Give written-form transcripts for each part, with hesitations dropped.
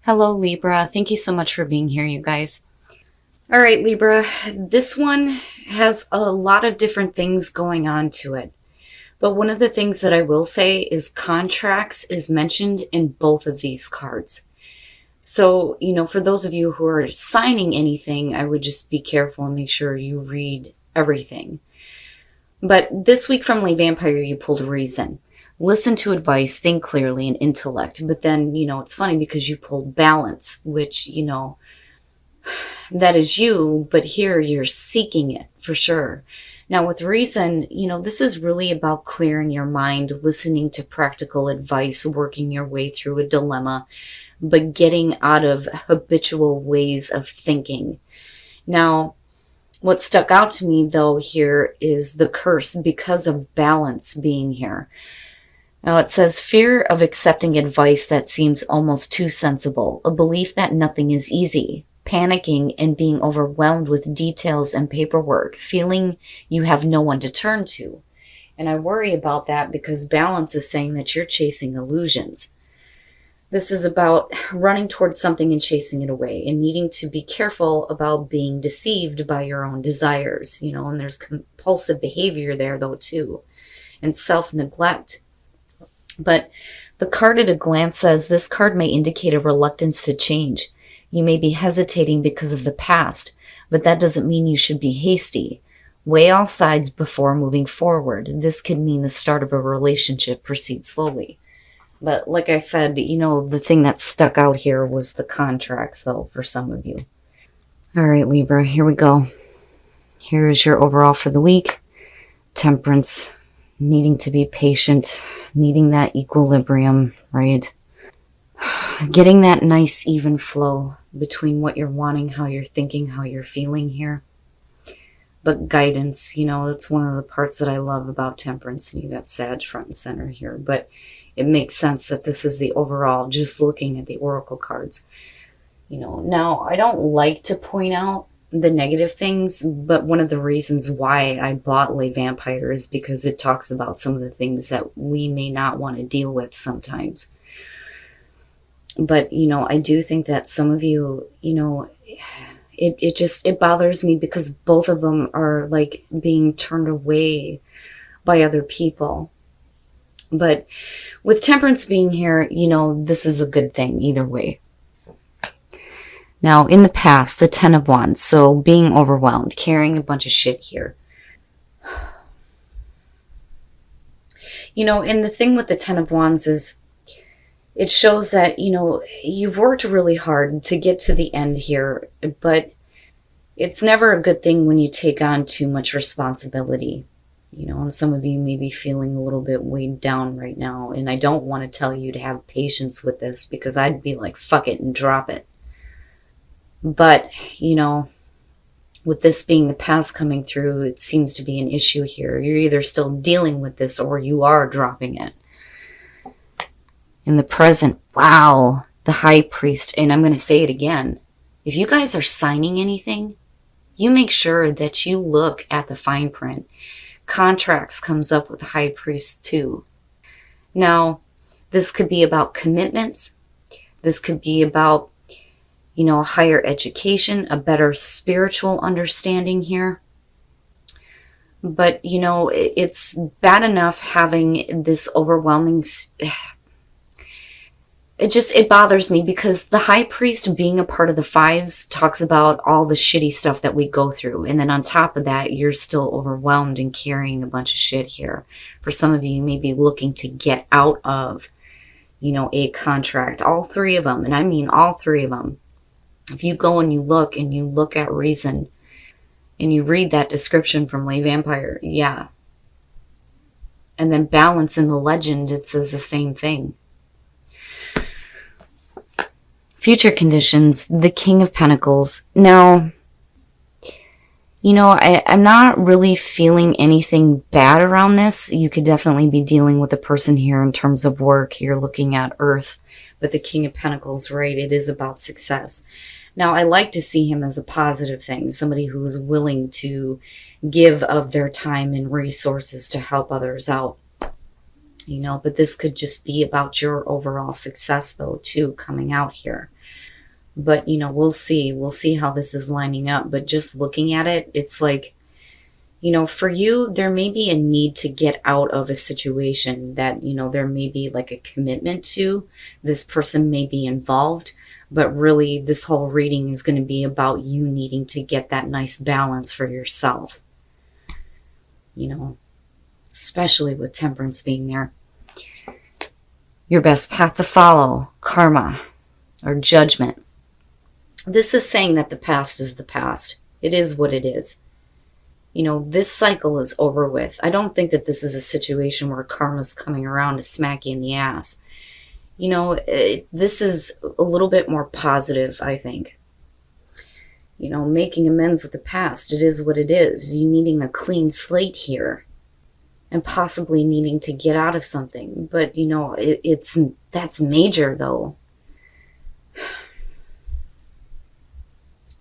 Hello, Libra. Thank you so much for being here, you guys. All right, Libra, this one has a lot of different things going on to it. But one of the things that I will say is contracts is mentioned in both of these cards. So, for those of you who are signing anything, I would just be careful and make sure you read everything. But this week from Lay Vampire, you pulled reason. Listen to advice, think clearly, and intellect. But then, it's funny because you pulled balance, which, that is you, but here you're seeking it for sure. Now, with reason, this is really about clearing your mind, listening to practical advice, working your way through a dilemma, but getting out of habitual ways of thinking. Now, what stuck out to me, though, here is the curse because of balance being here. Now, it says fear of accepting advice that seems almost too sensible, a belief that nothing is easy, panicking and being overwhelmed with details and paperwork, feeling you have no one to turn to. And I worry about that because balance is saying that you're chasing illusions. This is about running towards something and chasing it away and needing to be careful about being deceived by your own desires, and there's compulsive behavior there though too, and self-neglect. But the card at a glance says this card may indicate a reluctance to change. You may be hesitating because of the past, but that doesn't mean you should be hasty. Weigh all sides before moving forward. This could mean the start of a relationship. Proceed slowly. But like I said, the thing that stuck out here was the contracts, though, for some of you. All right, Libra, here we go. Here is your overall for the week. Temperance, needing to be patient, needing that equilibrium, right? Getting that nice even flow between what you're wanting, how you're thinking, how you're feeling here. But guidance, that's one of the parts that I love about Temperance, and you got Sag front and center here. But it makes sense that this is the overall, just looking at the oracle cards. Now I don't like to point out the negative things, but one of the reasons why I bought Lay Vampire is because it talks about some of the things that we may not want to deal with sometimes. But, I do think that some of you, it bothers me because both of them are like being turned away by other people. But with Temperance being here, this is a good thing either way. Now, in the past, the 10 of Wands, so being overwhelmed, carrying a bunch of shit here. And the thing with the 10 of Wands is it shows that, you've worked really hard to get to the end here, but it's never a good thing when you take on too much responsibility. And some of you may be feeling a little bit weighed down right now. And I don't want to tell you to have patience with this because I'd be like, fuck it and drop it. But, with this being the past coming through, it seems to be an issue here. You're either still dealing with this or you are dropping it. In the present, wow, the High Priest. And I'm going to say it again. If you guys are signing anything, you make sure that you look at the fine print. Contracts comes up with the High Priest too. Now, this could be about commitments. This could be about, higher education, a better spiritual understanding here. But, it's bad enough having this overwhelming... It bothers me because the High Priest being a part of the fives talks about all the shitty stuff that we go through. And then on top of that, you're still overwhelmed and carrying a bunch of shit here. For some of you, you may be looking to get out of, a contract. All three of them. And I mean all three of them. If you go and you look at reason and you read that description from Lay Vampire, yeah. And then balance in the legend, it says the same thing. Future conditions, the King of Pentacles. Now, I'm not really feeling anything bad around this. You could definitely be dealing with a person here in terms of work. You're looking at Earth. But the King of Pentacles, right, it is about success. Now, I like to see him as a positive thing. Somebody who is willing to give of their time and resources to help others out. but this could just be about your overall success though too, coming out here. But we'll see how this is lining up. But just looking at it, it's like, for you, there may be a need to get out of a situation that, there may be like a commitment to. This person may be involved, but really this whole reading is going to be about you needing to get that nice balance for yourself, especially with Temperance being there. Your best path to follow, karma or judgment. This is saying that the past is the past. It is what it is. This cycle is over with. I don't think that this is a situation where karma's coming around to smack you in the ass. This is a little bit more positive, I think. Making amends with the past. It is what it is. You needing a clean slate here and possibly needing to get out of something. But, that's major though.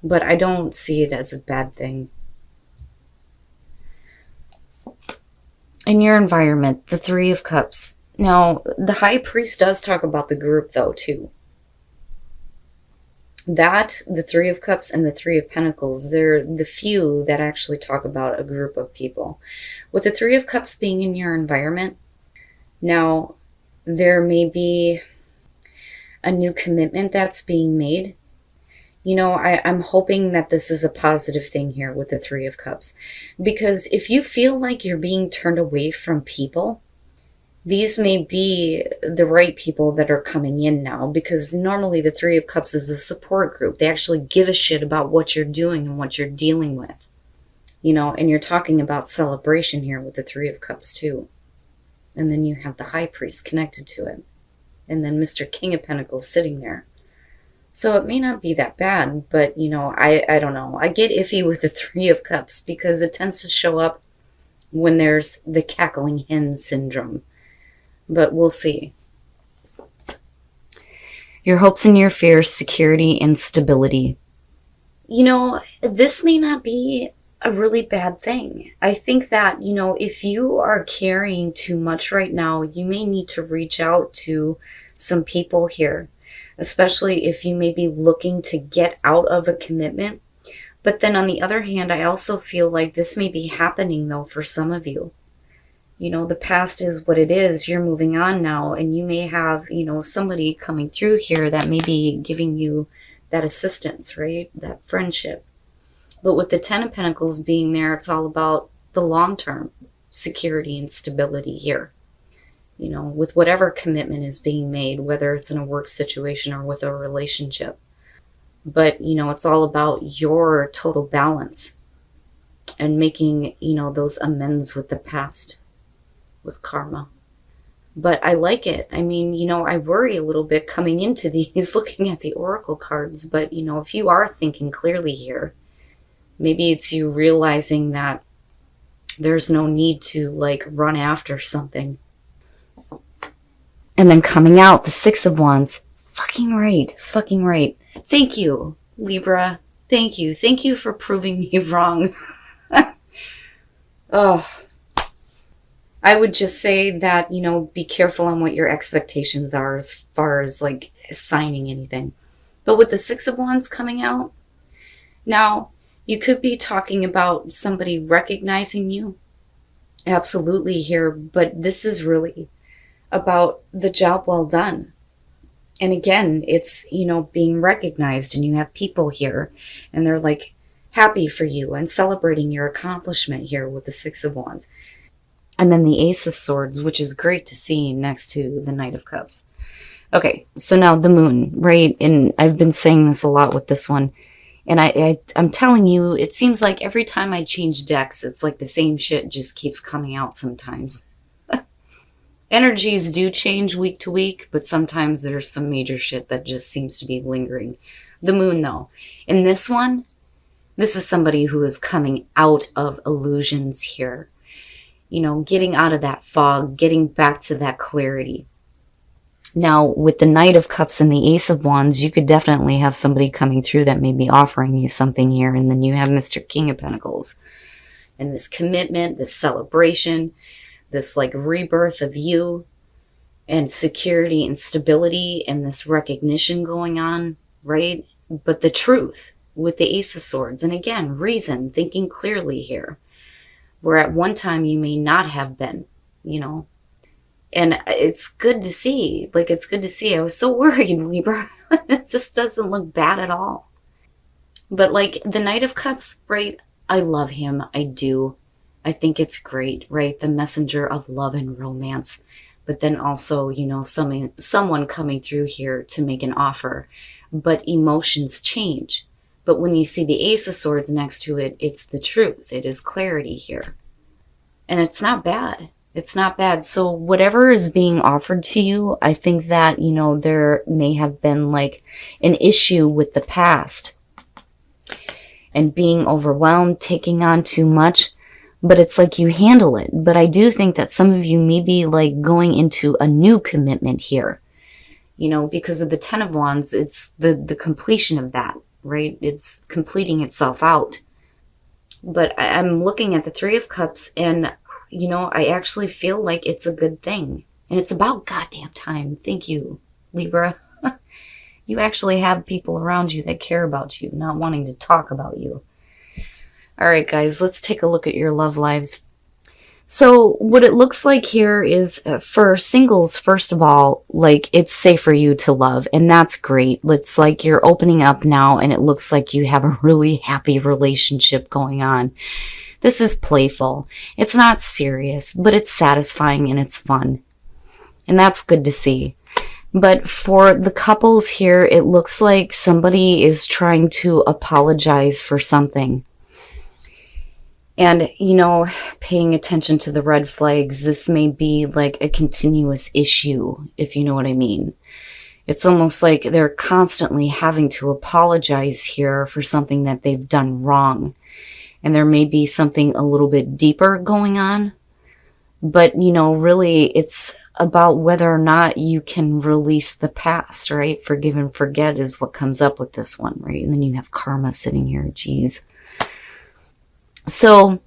But I don't see it as a bad thing. In your environment, the Three of Cups. Now, the High Priest does talk about the group though, too. The Three of Cups and the Three of Pentacles, they're the few that actually talk about a group of people. With the Three of Cups being in your environment, now, there may be a new commitment that's being made. I'm hoping that this is a positive thing here with the Three of Cups. Because if you feel like you're being turned away from people, these may be the right people that are coming in now. Because normally the Three of Cups is a support group. They actually give a shit about what you're doing and what you're dealing with. And you're talking about celebration here with the Three of Cups too. And then you have the High Priest connected to it. And then Mr. King of Pentacles sitting there. So it may not be that bad, but, I don't know. I get iffy with the Three of Cups because it tends to show up when there's the cackling hen syndrome. But we'll see. Your hopes and your fears, security and stability. This may not be a really bad thing. I think that, if you are carrying too much right now, you may need to reach out to some people here. Especially if you may be looking to get out of a commitment. But then on the other hand, I also feel like this may be happening though for some of you. The past is what it is. You're moving on now and you may have, somebody coming through here that may be giving you that assistance, right? That friendship. But with the Ten of Pentacles being there, it's all about the long-term security and stability here. With whatever commitment is being made, whether it's in a work situation or with a relationship. But, it's all about your total balance and making, those amends with the past, with karma. But I like it. I mean, I worry a little bit coming into these, looking at the oracle cards. But, if you are thinking clearly here, maybe it's you realizing that there's no need to, run after something. And then coming out, the Six of Wands. Fucking right. Fucking right. Thank you, Libra. Thank you. Thank you for proving me wrong. Oh. I would just say that, be careful on what your expectations are as far as, signing anything. But with the Six of Wands coming out, now, you could be talking about somebody recognizing you. Absolutely here. But this is really about the job well done. And again, it's, being recognized and you have people here and they're happy for you and celebrating your accomplishment here with the Six of Wands. And then the Ace of Swords, which is great to see next to the Knight of Cups. Okay, so now the Moon, right? And I've been saying this a lot with this one. And I'm telling you, it seems like every time I change decks, it's like the same shit just keeps coming out sometimes. Energies do change week to week, but sometimes there's some major shit that just seems to be lingering. The Moon, though. In this one, this is somebody who is coming out of illusions here. Getting out of that fog, getting back to that clarity. Now, with the Knight of Cups and the Ace of Wands, you could definitely have somebody coming through that may be offering you something here. And then you have Mr. King of Pentacles. And this commitment, this celebration, this rebirth of you. and security and stability and this recognition going on, right? But the truth with the Ace of Swords, and again, reason, thinking clearly here, where at one time you may not have been, you know. And it's good to see. Like, it's good to see. I was so worried, Libra. It just doesn't look bad at all. But like the Knight of Cups, right? I love him. I do. I think it's great, right? The messenger of love and romance. But then also, you know, someone coming through here to make an offer. But emotions change. But when you see the Ace of Swords next to it, it's the truth. It is clarity here. And it's not bad. It's not bad. So whatever is being offered to you, I think that, you know, there may have been like an issue with the past and being overwhelmed, taking on too much, but it's like you handle it. But I do think that some of you may be like going into a new commitment here, you know, because of the Ten of Wands. It's the completion of that, right? It's completing itself out. But I'm looking at the Three of Cups, and you know, I actually feel like it's a good thing. And it's about goddamn time. Thank you, Libra. You actually have people around you that care about you, not wanting to talk about you. All right, guys, let's take a look at your love lives. So what it looks like here is for singles, first of all, like it's safe for you to love. And that's great. It's like you're opening up now and it looks like you have a really happy relationship going on. This is playful. It's not serious, but it's satisfying and it's fun. And that's good to see. But for the couples here, it looks like somebody is trying to apologize for something. And, you know, paying attention to the red flags, this may be like a continuous issue, if you know what I mean. It's almost like they're constantly having to apologize here for something that they've done wrong. And there may be something a little bit deeper going on. But, you know, really it's about whether or not you can release the past, right? Forgive and forget is what comes up with this one, right? And then you have karma sitting here. Geez. So,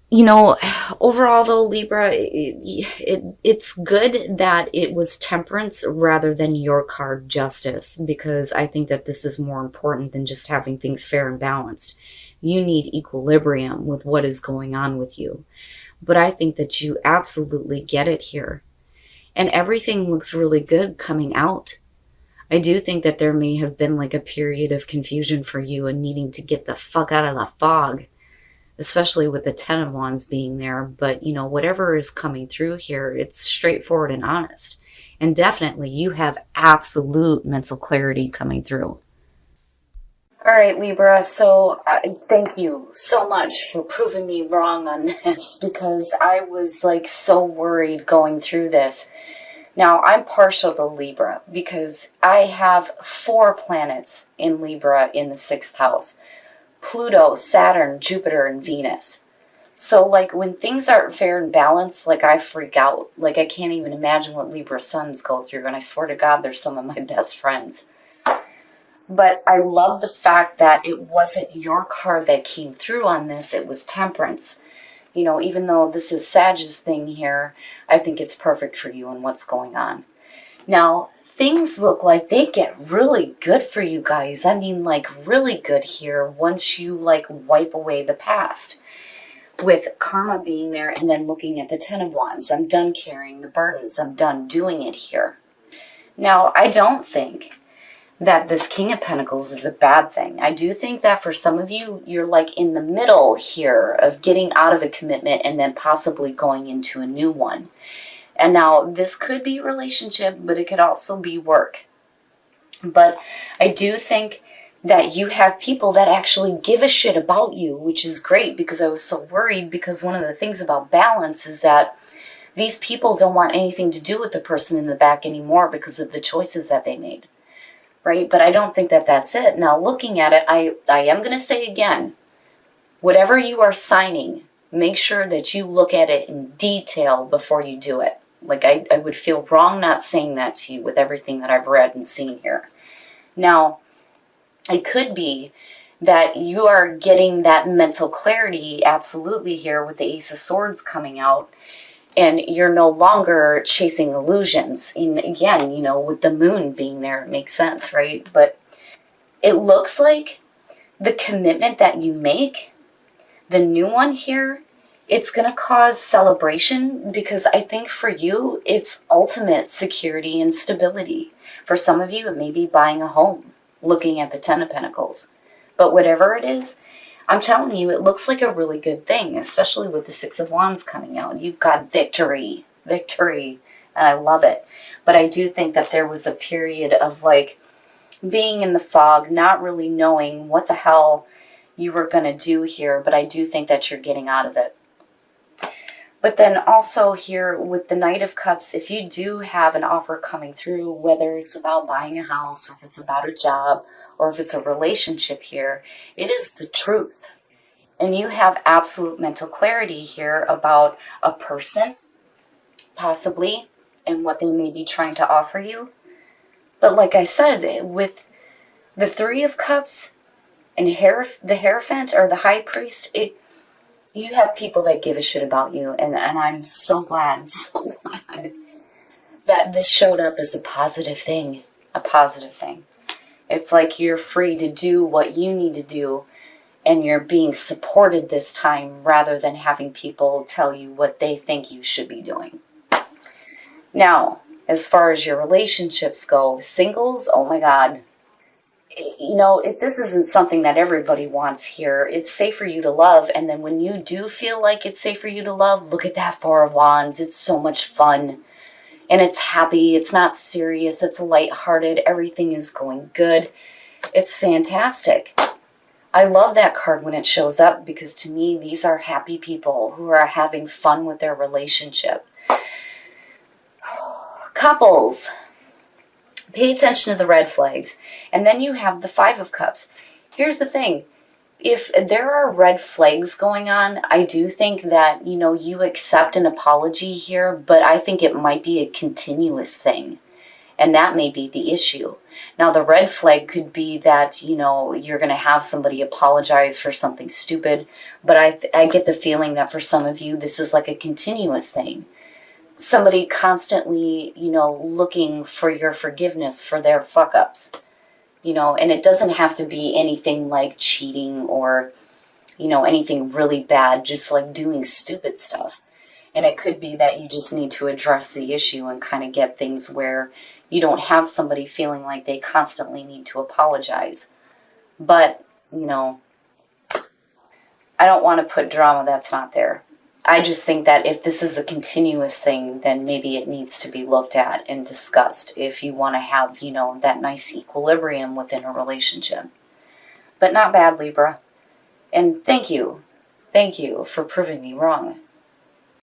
you know, overall though, Libra, it's good that it was temperance rather than your card justice, because I think that this is more important than just having things fair and balanced. You need equilibrium with what is going on with you. But I think that you absolutely get it here. And everything looks really good coming out. I do think that there may have been like a period of confusion for you and needing to get the fuck out of the fog, especially with the Ten of Wands being there. But, you know, whatever is coming through here, it's straightforward and honest. And definitely you have absolute mental clarity coming through. All right, Libra, so thank you so much for proving me wrong on this, because I was like so worried going through this. Now, I'm partial to Libra because I have 4 planets in Libra in the 6th house. Pluto, Saturn, Jupiter, and Venus. So like when things aren't fair and balanced, like I freak out. Like I can't even imagine what Libra suns go through, and I swear to God, they're some of my best friends. But I love the fact that it wasn't your card that came through on this, it was temperance. You know, even though this is Sag's thing here, I think it's perfect for you and what's going on. Now, things look like they get really good for you guys. I mean, like really good here once you like wipe away the past. With karma being there and then looking at the Ten of Wands. I'm done carrying the burdens. I'm done doing it here. Now, I don't think that this King of Pentacles is a bad thing. I do think that for some of you, you're like in the middle here of getting out of a commitment and then possibly going into a new one. And now this could be relationship, but it could also be work. But I do think that you have people that actually give a shit about you, which is great, because I was so worried, because one of the things about balance is that these people don't want anything to do with the person in the back anymore because of the choices that they made. Right? But I don't think that that's it. Now, looking at it, I am going to say again, whatever you are signing, make sure that you look at it in detail before you do it. Like, I would feel wrong not saying that to you with everything that I've read and seen here. Now, it could be that you are getting that mental clarity absolutely here with the Ace of Swords coming out. And you're no longer chasing illusions. And again, with the moon being there, it makes sense, right? But it looks like the commitment that you make, the new one here, it's going to cause celebration, because I think for you, it's ultimate security and stability. For some of you, it may be buying a home, looking at the Ten of Pentacles. But whatever it is, I'm telling you, it looks like a really good thing, especially with the Six of Wands coming out. You've got victory, victory, and I love it. But I do think that there was a period of like being in the fog, not really knowing what the hell you were going to do here, but I do think that you're getting out of it. But then also here with the Knight of Cups, if you do have an offer coming through, whether it's about buying a house, or if it's about a job, or if it's a relationship here, it is the truth. And you have absolute mental clarity here about a person, possibly, and what they may be trying to offer you. But like I said, with the Three of Cups and the Hierophant or the High Priest, you have people that give a shit about you. And I'm so glad that this showed up as a positive thing. A positive thing. It's like you're free to do what you need to do, and you're being supported this time rather than having people tell you what they think you should be doing. Now, as far as your relationships go, singles, oh my God. If this isn't something that everybody wants here, it's safe for you to love. And then when you do feel like it's safe for you to love, look at that Four of Wands. It's so much fun. And it's happy, it's not serious, it's lighthearted, everything is going good. It's fantastic. I love that card when it shows up, because to me, these are happy people who are having fun with their relationship. Couples, pay attention to the red flags. And then you have the Five of Cups. Here's the thing. If there are red flags going on, I do think that, you accept an apology here, but I think it might be a continuous thing. And that may be the issue. Now, the red flag could be that, you're going to have somebody apologize for something stupid. But I get the feeling that for some of you, this is like a continuous thing. Somebody constantly, looking for your forgiveness for their fuck-ups. And it doesn't have to be anything like cheating or, anything really bad, just like doing stupid stuff. And it could be that you just need to address the issue and kind of get things where you don't have somebody feeling like they constantly need to apologize. But, I don't want to put drama that's not there. I just think that if this is a continuous thing, then maybe it needs to be looked at and discussed if you want to have, that nice equilibrium within a relationship. But not bad, Libra. And thank you for proving me wrong.